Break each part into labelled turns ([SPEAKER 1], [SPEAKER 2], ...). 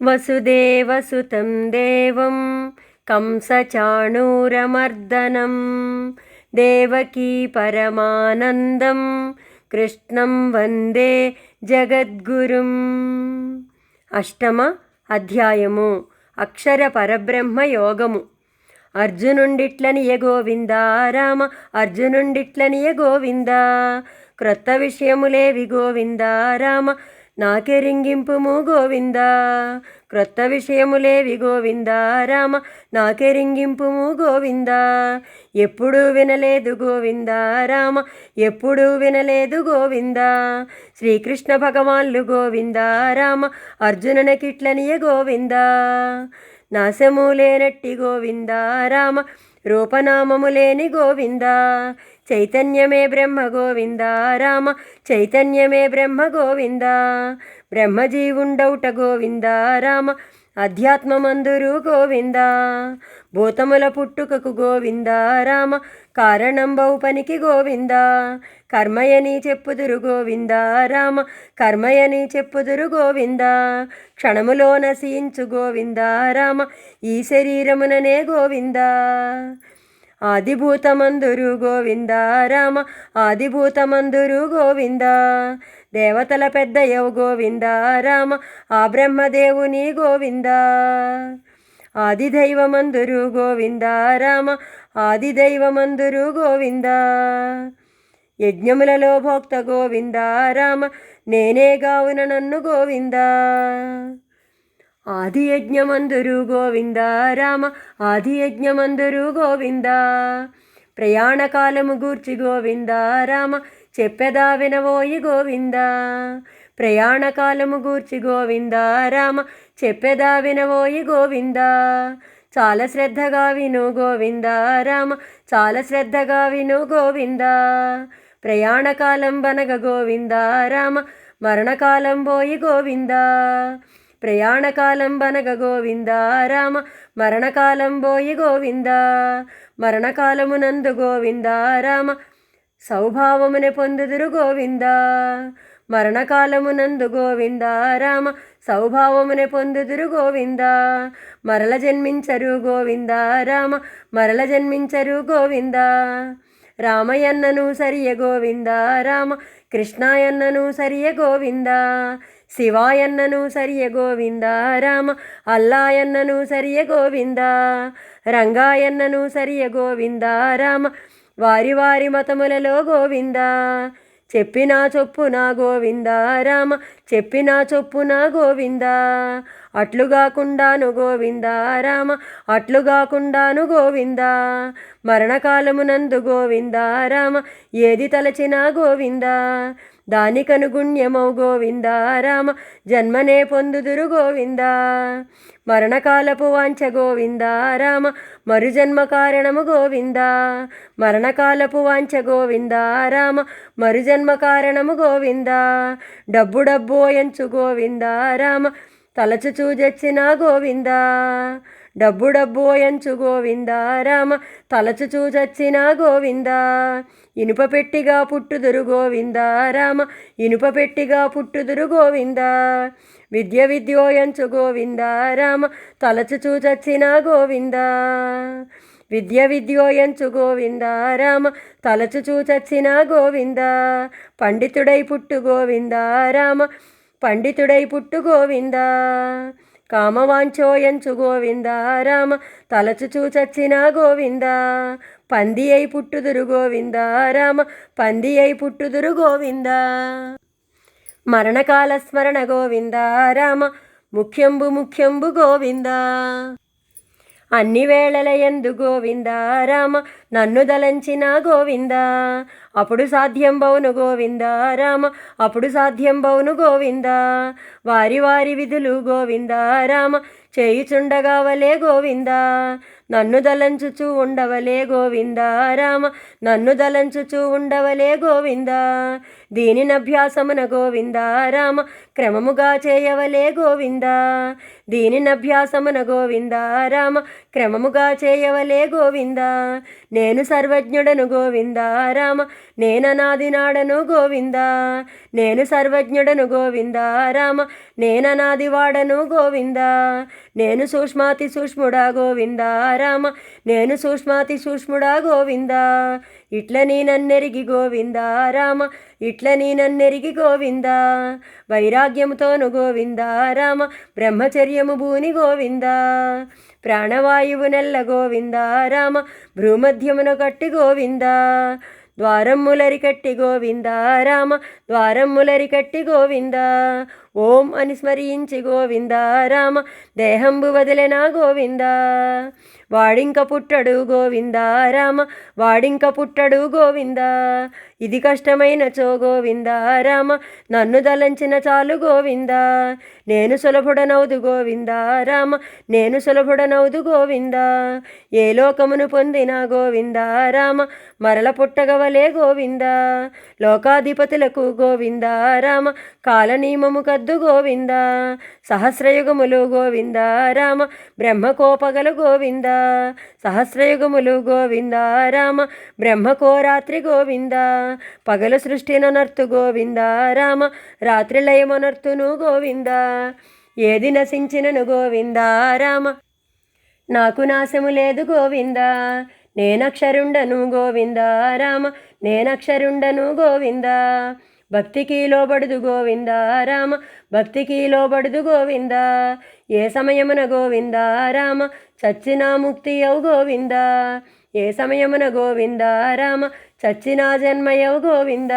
[SPEAKER 1] వసుదేవసుతం దేవం కంసచాణూరమర్దనం దేవకీ పరమానందం కృష్ణం వందే జగద్గురుం. అష్టమ అధ్యాయము. అక్షర పరబ్రహ్మ యోగము. అర్జునుండిట్లనియ గోవిందా రామ, అర్జునుండిట్లనియ గోవిందా. క్రొత్త విషయములేవి గోవిందా రామ, నాకెరింగింపుము గోవిందా. క్రొత్త విషయములేవి గోవిందా రామ, నాకెరింగింపుము గోవిందా. ఎప్పుడూ వినలేదు గోవిందా రామ, ఎప్పుడూ వినలేదు గోవిందా. శ్రీకృష్ణ భగవాన్లు గోవిందా రామ, అర్జునునకిట్లనియ గోవిందా. నాశములేనట్టి గోవిందా రామ, రూపనామములేని గోవిందా. చైతన్యమే బ్రహ్మ గోవిందా రామ, చైతన్యమే బ్రహ్మ గోవిందా. బ్రహ్మజీవుండౌట గోవిందా రామ, అధ్యాత్మమందురు గోవిందా. భూతముల పుట్టుకకు గోవిందా రామ, కారణంబౌ పనికి గోవిందా. కర్మయని చెప్పుదురు గోవిందా రామ, కర్మయని చెప్పుదురు గోవిందా. క్షణములో నశించు గోవిందా రామ, ఈ శరీరముననే గోవిందా. ఆదిభూతమందురు గోవిందా రామ, ఆదిభూతమందురు గోవిందా. దేవతల పెద్దయవు గోవిందా రామ, ఆ బ్రహ్మదేవుని గోవిందా. ఆదిదైవమందురు గోవిందా రామ, ఆదిదైవమందురు గోవిందా. యజ్ఞములలో భోక్త గోవిందా రామ, నేనే గావున నన్ను గోవిందా. ఆది యజ్ఞమందురు గోవిందా రామ, ఆది యజ్ఞమందురు గోవిందా. ప్రయాణకాలము గూర్చి గోవిందా రామ, చెప్పెదా వినవోయి గోవిందా. ప్రయాణకాలము గూర్చి గోవిందా రామ, చెప్పెదా వినవోయి గోవిందా. చాలా శ్రద్ధగా విను గోవిందా రామ, చాలా శ్రద్ధగా విను గోవిందా. ప్రయాణకాలం బనగ గోవిందా రామ, మరణకాలం పోయి గోవిందా. ప్రయాణకాలం బనగ గోవిందా రామ, మరణకాలం పోయి గోవిందా. మరణకాలమునందు గోవిందా రామ, సౌభావమునే పొందుదురు గోవిందా. మరణకాలమునందు గోవిందా రామ, సౌభావమునే పొందుదురు గోవిందా. మరల జన్మించరు గోవిందా రామ, మరల జన్మించరు గోవిందా. రామయన్నను సరియ గోవిందా రామ, కృష్ణాయన్నను సరియ గోవిందా. శివాయన్నను సరియ గోవిందా రామ, అల్లాయన్నను సరియ గోవిందా. రంగాయన్నను సరియ గోవిందా రామ, వారి వారి మతములలో గోవిందా. చెప్పినా చొప్పున గోవిందా రామ, చెప్పినా చొప్పున గోవిందా. అట్లుగాకుండాను గోవిందా రామ, అట్లుగాకుండాను గోవిందా. మరణకాలమునందు గోవిందా రామ, ఏది తలచినా గోవిందా. దానికనుగుణ్యమౌ గోవిందా రామ, జన్మనే పొందుదురు గోవిందా. మరణకాలపు వాంఛ గోవిందా రామ, మరుజన్మ కారణము గోవిందా. మరణకాలపు వాంఛ గోవిందా రామ, మరుజన్మ కారణము గోవిందా. డబ్బు డబ్బు ఓయంచు గోవిందా రామ, తలచుచూ జచ్చిన గోవిందా. డబ్బు డబ్బు ఓయంచు గోవిందా రామ, తలచుచూ చచ్చిన గోవిందా. ఇనుప పెట్టిగా పుట్టుదురు గోవిందా రామ, ఇనుప పెట్టిగా పుట్టుదురు గోవిందా. విద్య విద్యోయంచు గోవిందా రామ, తలచుచూ చచ్చిన గోవిందా. విద్య విద్యోయంచు గోవిందా రామ, తలచుచూ చచ్చిన గోవిందా. పండితుడై పుట్టు గోవిందా రామ, పండితుడై పుట్టు గోవిందా. కామవాంఛోయంచు గోవిందా రామ, తలచుచూ చచ్చిన గోవిందా. పంది అయి పుట్టుదురు గోవిందా రామ, పంది అయి పుట్టుదురు గోవిందా. మరణకాల స్మరణ గోవిందా రామ, ముఖ్యంబు ముఖ్యంబు గోవిందా. అన్ని వేళల యందు గోవిందా రామ, నన్ను దలంచిన గోవిందా. అప్పుడు సాధ్యం బౌను గోవిందా రామ, అప్పుడు సాధ్యం బౌను గోవిందా. వారి వారి విధులు గోవిందా రామ, చేయుచుండగా వలే గోవిందా. నన్ను దలంచుచూ ఉండవలే గోవిందా రామ, నన్ను దలంచుచూ ఉండవలే గోవిందా. దీనినభ్యాసమున గోవిందా రామ, క్రమముగా చేయవలే గోవిందా. దీనినభ్యాసమున గోవిందా రామ, క్రమముగా చేయవలే గోవిందా. నేను సర్వజ్ఞుడను గోవింద రామ నేననాది నాడను గోవింద నేను సర్వజ్ఞుడను గోవింద రామ నేననాది వాడను గోవింద నేను సూక్ష్మాతి సూక్ష్ముడా గోవింద రామ నేను సూక్ష్మాతి సూక్ష్ముడా గోవింద ఇట్ల నీ నన్నెరిగి గోవింద రామ ఇట్ల నీ నన్నెరిగి గోవింద వైరాగ్యముతోను గోవింద రామ బ్రహ్మచర్యము భూని గోవింద ప్రాణవాయువు నెల్ల గోవింద రామ భ్రూమధ్యమున కట్టి గోవింద ద్వారమ్ములరి కట్టి గోవింద రామ ద్వారమ్ములరి కట్టి గోవింద ఓం అని స్మరించి గోవింద రామ దేహంబు వదిలెనా గోవింద వాడింక పుట్టడు గోవింద రామ వాడింక పుట్టడు గోవింద ఇది కష్టమైనచో గోవింద రామ నన్ను దలంచిన చాలు గోవింద నేను సులభుడనౌదు గోవింద రామ నేను సులభుడనౌదు గోవింద ఏ లోకమును పొందిన గోవింద రామ మరల పుట్టగవలే గోవింద లోకాధిపతులకు గోవింద రామ కాలనియమము కద్దు గోవింద సహస్రయుగములు గోవింద రామ బ్రహ్మకోపగలు గోవింద సహస్రయుగములు గోవింద రామ బ్రహ్మకోరాత్రి గోవింద పగలు సృష్టిననర్తు గోవింద రామ రాత్రి లయమనర్తును గోవింద ఏది నశించినను గోవింద రామ నాకు నాశము లేదు గోవింద నేనక్షరుండను గోవింద రామ నేనక్షరుండను గోవింద భక్తికి లోబడుదు గోవింద రామ భక్తికి లోబడుదు గోవింద ఏ సమయమున గోవింద రామ చచ్చినా ముక్తి అవు గోవింద ఏ సమయమున గోవింద రామ చచ్చినా జన్మయవు గోవింద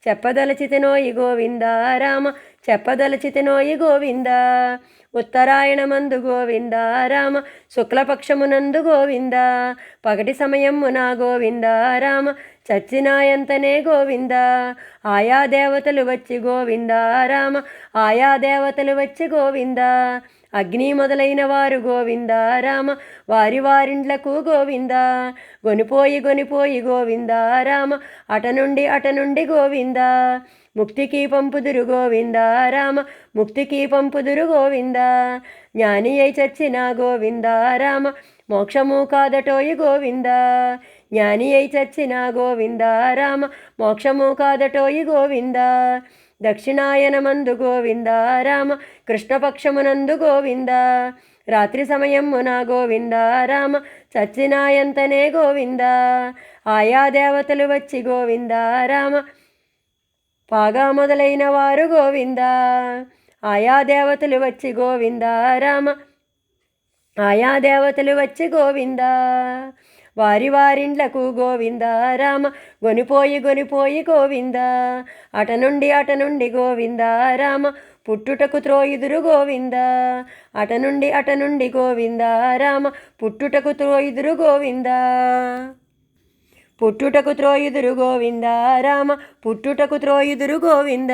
[SPEAKER 1] చెప్పదలచితినోయి గోవింద రామ చెప్పదలచితినోయి గోవింద ఉత్తరాయణమందు గోవింద రామ శుక్లపక్షమునందు గోవింద పగటి సమయమున గోవింద రామ చచ్చినాయంతనే గోవింద ఆయా దేవతలు వచ్చి గోవింద రామ ఆయా దేవతలు వచ్చి గోవింద అగ్ని మొదలైన వారు గోవింద రామ వారి వారిండ్లకు గోవింద గొనిపోయి గొనిపోయి గోవింద రామ అట నుండి గోవింద ముక్తికి పంపుదురు గోవింద రామ ముక్తికి పంపుదురు గోవింద జ్ఞాని అయి చచ్చిన గోవింద రామ మోక్షము కాదటోయి గోవింద జ్ఞాని అయి చచ్చిన గోవింద రామ మోక్షము కాదటోయి గోవింద దక్షిణాయనమందు గోవింద రామ కృష్ణపక్షమునందు గోవింద రాత్రి సమయమున గోవింద రామ చచ్చినాయంతనే గోవింద ఆయా దేవతలు వచ్చి గోవింద రామ పాగా మొదలైన వారు గోవింద ఆయా దేవతలు వచ్చి గోవింద రామ ఆయా దేవతలు వచ్చి గోవింద వారి వారిండ్లకు గోవింద రామ గొనిపోయి గొనిపోయి గోవింద అట నుండి గోవింద రామ పుట్టుటకు త్రోయుదురు గోవింద అట నుండి గోవింద రామ పుట్టుటకు త్రోయుదురు గోవింద పుట్టుటకు త్రోయుదురు గోవింద రామ పుట్టుటకు త్రోయుదురు గోవింద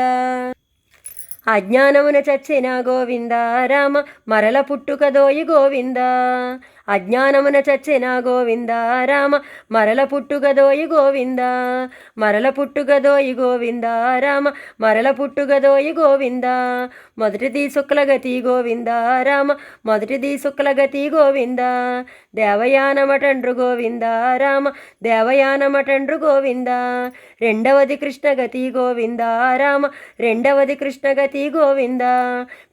[SPEAKER 1] అజ్ఞానమున చచ్చిన గోవింద రామ మరల పుట్టుకదోయి గోవింద అజ్ఞానమున చచ్చిన గోవింద రామ మరల పుట్టుకదోయి గోవింద మరల పుట్టుకదోయి గోవింద రామ మరల పుట్టుకదోయి గోవింద మొదటిది శుక్లగతి గోవింద రామ మొదటిది శుక్లగతి గోవింద దేవయానమటండ్రు గోవింద రామ దేవయానమటండ్రు గోవింద రెండవది కృష్ణగతి గోవింద రామ రెండవది కృష్ణగతి గోవింద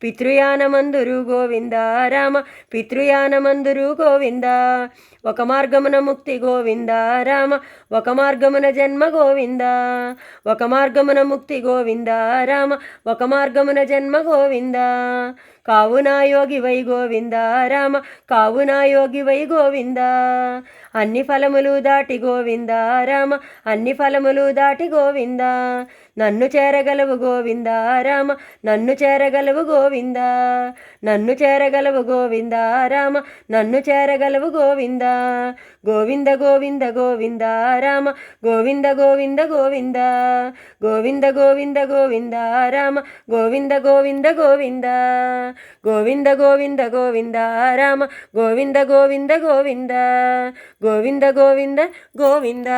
[SPEAKER 1] పితృయానమందురు గోవింద రామ పితృయానమందురు గోవింద ఒక మార్గమున ముక్తి గోవింద రామ ఒక మార్గమున జన్మ గోవింద ఒక మార్గమున ముక్తి గోవింద రామ ఒక మార్గమున జన్మ గోవింద కావునా యోగి వై గోవింద రామ కావునా యోగి వై గోవింద అన్ని ఫలములు దాటి గోవింద రామ అన్ని ఫలములు దాటి గోవింద నన్ను చేరగలవు గోవింద రామ నన్ను చేరగలవు గోవింద నన్ను చేరగలవు గోవింద రామ నన్ను చేరగలవు గోవింద గోవింద గోవింద గోవింద రామ గోవింద గోవింద గోవింద గోవింద గోవింద గోవింద రామ గోవింద గోవింద గోవింద గోవింద గోవింద గోవింద రామ గోవింద గోవింద గోవింద గోవింద గోవింద గోవింద